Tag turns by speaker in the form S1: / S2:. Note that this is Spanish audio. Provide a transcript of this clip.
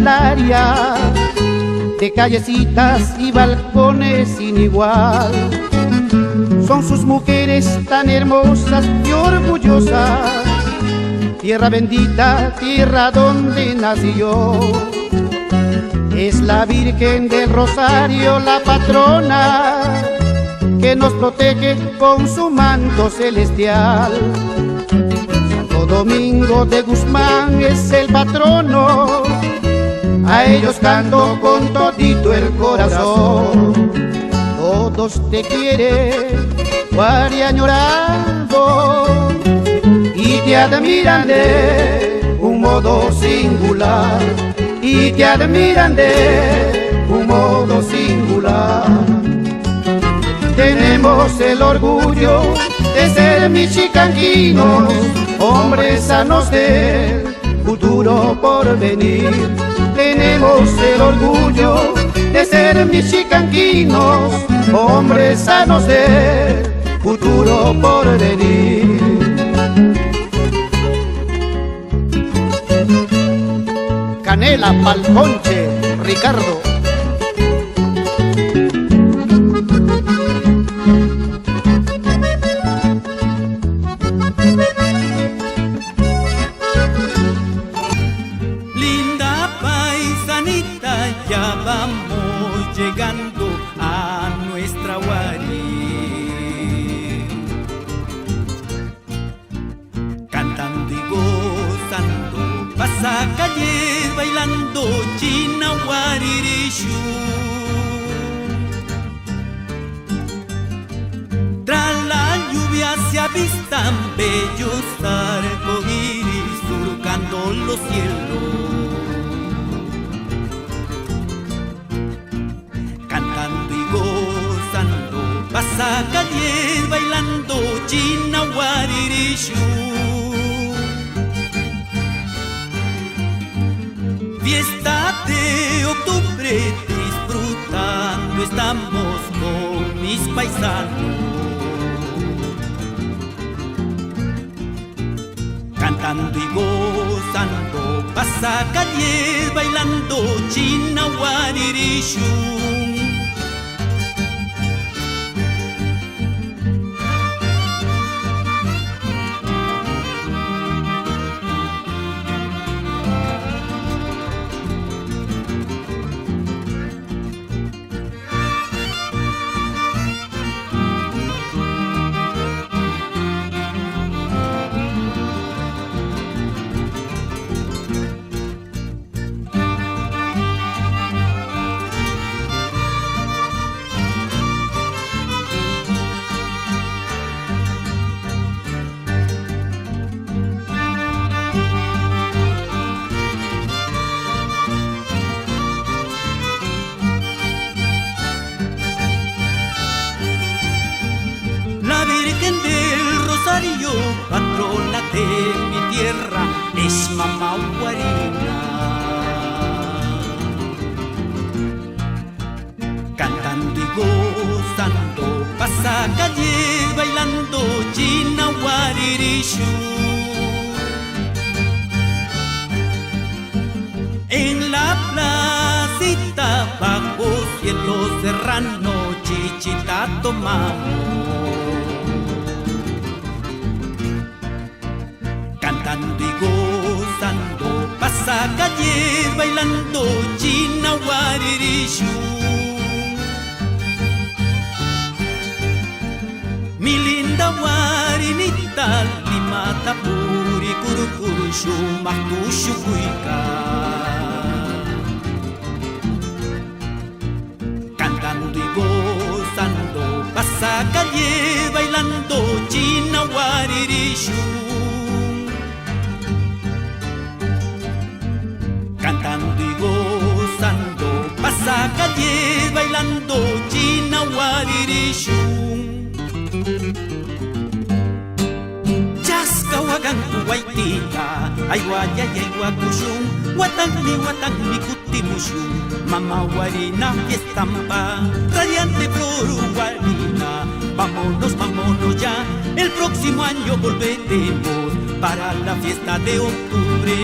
S1: Candelaria, de callecitas y balcones sin igual. Son sus mujeres tan hermosas y orgullosas, tierra bendita, tierra donde nació. Es la Virgen del Rosario, la patrona, que nos protege con su manto celestial. Santo Domingo de Guzmán es el patrono, a ellos canto con todito el corazón. Todos te quieren, Guari añorando, y te admiran de un modo singular, y te admiran de un modo singular. Tenemos el orgullo de ser michiganguinos, hombres sanos del futuro por venir. Tenemos el orgullo de ser michiganguinos, hombres sanos del futuro por venir. Canela pa'l ponche, Ricardo.
S2: Linda paisanita, ya vamos llegando a nuestra Guari, cantando y gozando, pasa calles bailando China Guaririshu. Tras la lluvia se avistan bellos arcoíris surcando los cielos, cantando y gozando, pasa calles bailando China Guaririshu. Fiesta de octubre disfrutando estamos con mis paisanos, cantando y gozando, pasa calles bailando China Guaririshu. Patrona de mi tierra es Mamá Guarina, cantando y gozando, pasa calles bailando China Guaririshu. En la placita bajo cielo serrano chichita tomamos, cantando y gozando, pasa calles bailando China Guaririshu. Mi linda guarinita, limata puri curucurushu, mahtushu cuica, cantando y gozando, pasa calles bailando China Guaririshu. Cantando y gozando, pasa calles bailando China Guaririshu. Chascahuacan Guaitita, Ayguaya y Ayguacushun, Guatangni Cutimushun, Mamá Guarina y estampa, radiante flor guarina. Vámonos, vámonos ya, el próximo año volveremos para la fiesta de octubre.